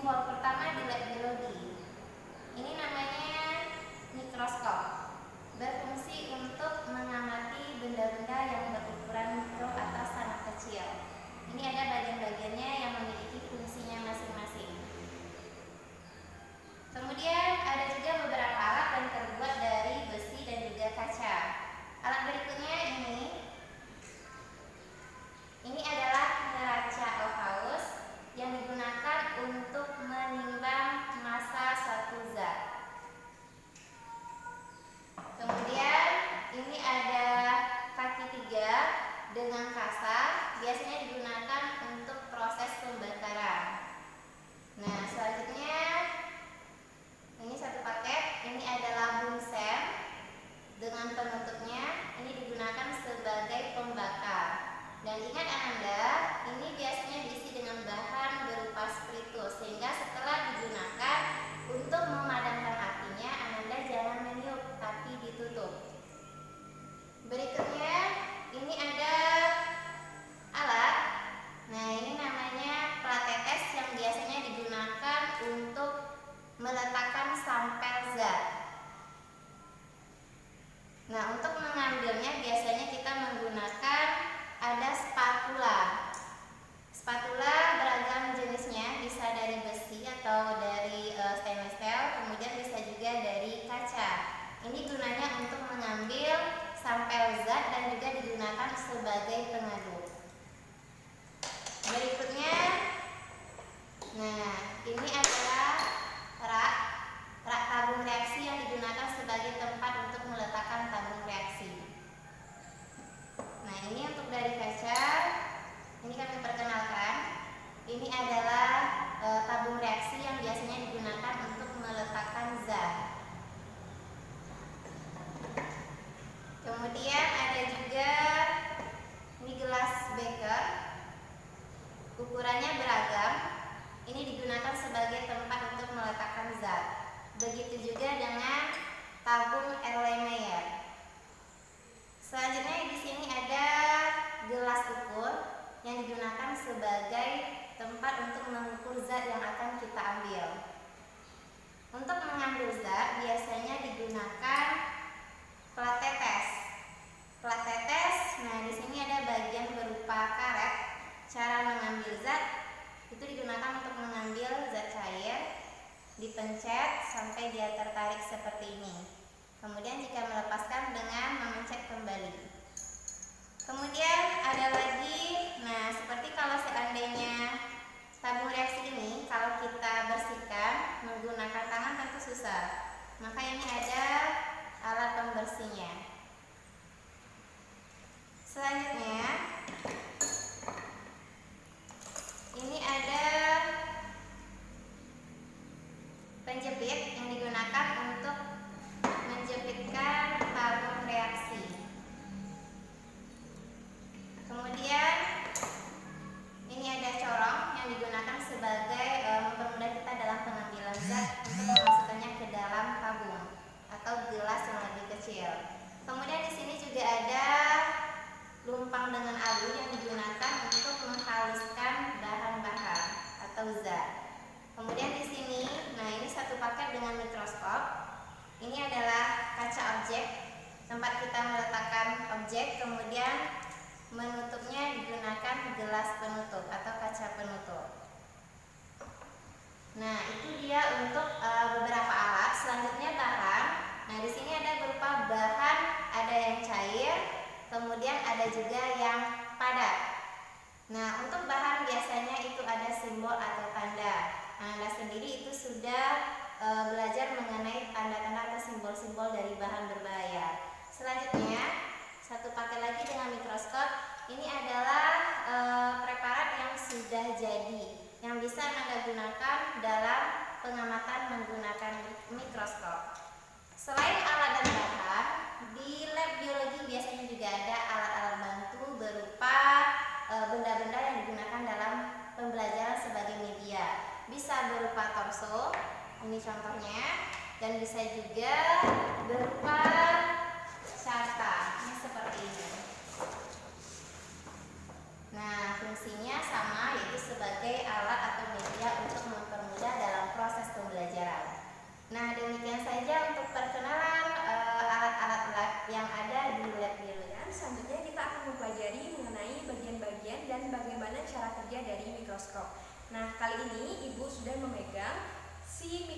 simbol pertama di lab biologi. Ini namanya mikroskop. Berfungsi untuk mengamati benda-benda yang berukuran mikro atau sangat kecil. Ini ada bagian-bagiannya yang memiliki fungsinya masing-masing. Kemudian ada juga beberapa alat yang terbuat dari besi dan juga kaca. Alat berikutnya ini adalah neraca Ohaus yang digunakan untuk menimbang massa suatu zat. Kemudian ini ada kaki 3 dengan kasa, biasanya digunakan untuk proses pembakaran. Nah, selanjutnya ini satu paket, ini adalah bunsen dengan penutupnya, ini digunakan sebagai pembakar. Dan ingat Ananda, ini biasanya diisi dengan bahan berupa spiritus, sehingga setelah digunakan untuk memadamkan apinya, Ananda jangan meniup, tapi ditutup. Berikutnya, ini ada alat. Nah, ini namanya plat tetes yang biasanya digunakan untuk meletakkan sampel zat. Nah, untuk mengambilnya biasanya kita menggunakan ada spatula. Spatula beragam jenisnya, bisa dari besi atau dari stainless steel, kemudian bisa juga dari kaca. Ini gunanya untuk mengambil sampel zat dan juga digunakan sebagai pengaduk. Berikutnya, nah ini adalah rak tabung reaksi yang digunakan sebagai tempat untuk meletakkan tabung reaksi. Nah, ini untuk dari kaca, ini kami perkenalkan. Ini adalah tabung reaksi yang biasanya digunakan untuk meletakkan zat. Kemudian ada juga ini gelas beker. Ukurannya beragam. Ini digunakan sebagai tempat untuk meletakkan zat. Begitu juga dengan tabung Erlenmeyer. Selanjutnya di sini ada gelas ukur yang digunakan sebagai tempat untuk mengukur zat yang akan kita ambil. Untuk mengambil zat biasanya digunakan plat tetes. Plat tetes, nah di sini ada bagian berupa karet. Cara mengambil zat itu digunakan untuk mengambil zat cair, dipencet sampai dia tertarik seperti ini. Kemudian jika melepaskan dengan memencet kembali. Kemudian ada lagi, nah seperti kalau seandainya tabung reaksi ini kalau kita bersihkan menggunakan tangan tentu susah. Maka ini ada alat pembersihnya. Selanjutnya ini ada penjepit yang digunakan untuk menjepitkan tabung reaksi. Kemudian ini ada corong yang digunakan sebagai mempermudah kita dalam pengambilan zat untuk memasukkannya ke dalam tabung atau gelas yang lebih kecil. Kemudian di sini juga ada lumpang dengan alu yang digunakan untuk menghaluskan bahan-bahan atau zat. Kemudian di sini, nah ini satu paket dengan mikroskop. Ini adalah kaca objek, tempat kita meletakkan objek, kemudian menutupnya digunakan gelas penutup atau kaca penutup. Nah, itu dia untuk beberapa alat. Selanjutnya bahan. Nah, di sini ada berupa bahan, ada yang cair, kemudian ada juga yang padat. Nah, untuk bahan biasanya itu ada simbol atau tanda. Anda sendiri itu sudah belajar mengenai tanda-tanda atau simbol-simbol dari bahan berbahaya. Selanjutnya, satu paket lagi dengan mikroskop. Ini adalah preparat yang sudah jadi, yang bisa Anda gunakan dalam pengamatan menggunakan mikroskop. Selain alat dan bahan, di lab biologi biasanya juga ada alat-alat bantu berupa benda-benda yang digunakan dalam pembelajaran sebagai media. Bisa berupa torso, ini contohnya, dan bisa juga berupa carta, ini seperti ini. Nah, fungsinya sama, yaitu sebagai alat atau media untuk mempermudah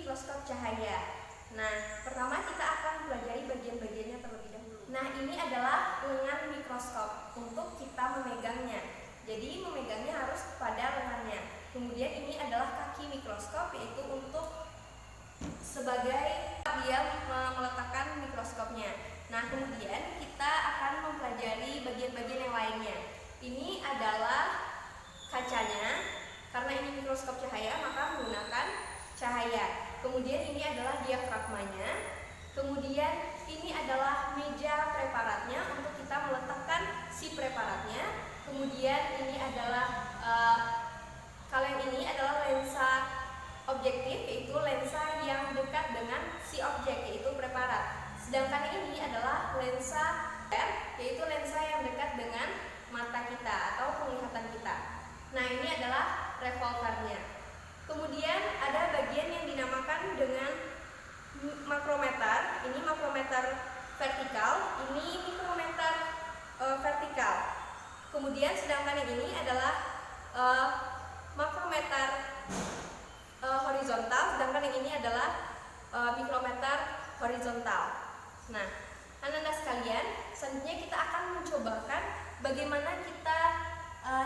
mikroskop cahaya. Nah, pertama kita akan pelajari bagian-bagiannya terlebih dahulu. Nah, ini adalah lengan mikroskop untuk kita memegangnya. Jadi memegangnya harus pada lengannya. Kemudian ini adalah kaki mikroskop, yaitu untuk sebagai dia meletakkan mikroskopnya. Nah, kemudian kita akan mempelajari bagian-bagian yang lainnya. Ini adalah kacanya. Karena ini mikroskop cahaya, maka menggunakan cahaya. Kemudian ini adalah diafragmanya. Kemudian ini adalah meja preparatnya untuk kita meletakkan si preparatnya. Kemudian ini adalah kalau yang ini adalah lensa objektif, yaitu lensa yang dekat dengan si objek, yaitu preparat. Sedangkan ini adalah lensa yaitu lensa yang dekat dengan mata kita atau penglihatan kita. Nah, ini adalah revolvernya. Kemudian ada bagian yang dinamakan dengan makrometer. Ini makrometer vertikal, ini mikrometer vertikal. Kemudian sedangkan yang ini adalah makrometer horizontal, sedangkan yang ini adalah mikrometer horizontal. Nah, anak-anak sekalian, selanjutnya kita akan mencobakan bagaimana kita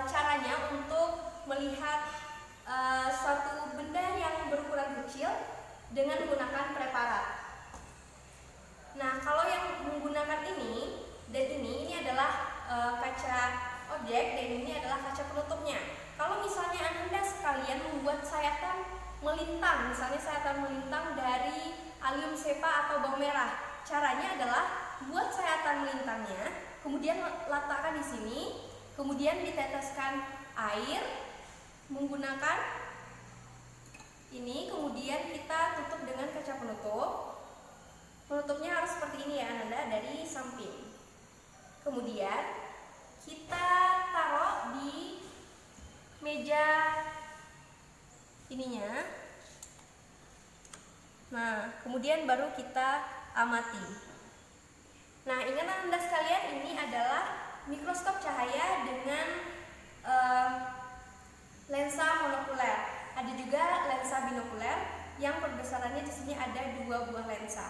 caranya untuk melihat suatu benda yang berukuran kecil dengan menggunakan preparat. Nah, kalau yang menggunakan ini dan ini adalah kaca objek dan ini adalah kaca penutupnya. Kalau misalnya Anda sekalian membuat sayatan melintang, misalnya sayatan melintang dari allium cepa atau bawang merah, caranya adalah buat sayatan melintangnya, kemudian letakkan di sini, kemudian diteteskan air menggunakan ini, kemudian kita tutup dengan kaca penutup. Penutupnya harus seperti ini ya Anda, dari samping. Kemudian kita taruh di meja ininya. Nah, kemudian baru kita amati. Nah, ingat Anda sekalian, ini adalah mikroskop cahaya dengan lensa monokuler. Ada juga lensa binokuler yang perbesarannya di sini ada 2 buah lensa.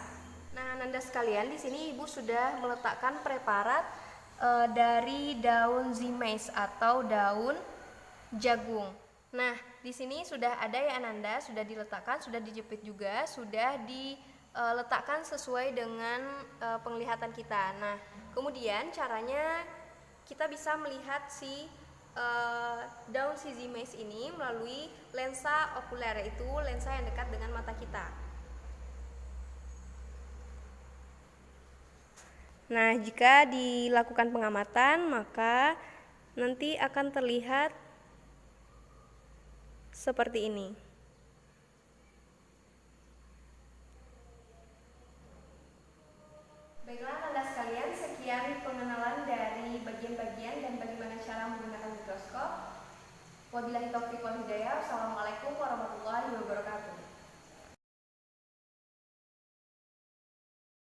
Nah, Anda sekalian, di sini Ibu sudah meletakkan preparat dari daun zimeis atau daun jagung. Nah, di sini sudah ada ya Ananda, sudah diletakkan, sudah dijepit juga, sudah diletakkan sesuai dengan penglihatan kita. Nah, kemudian caranya kita bisa melihat si daun si zimeis ini melalui lensa okuler, yaitu lensa yang dekat dengan mata kita. Nah, jika dilakukan pengamatan, maka nanti akan terlihat seperti ini. Baiklah Anda sekalian, sekian pengenalan dari bagian-bagian dan bagaimana cara menggunakan mikroskop. Wabillahi taufiq wal hidayah. Wassalamualaikum warahmatullahi wabarakatuh.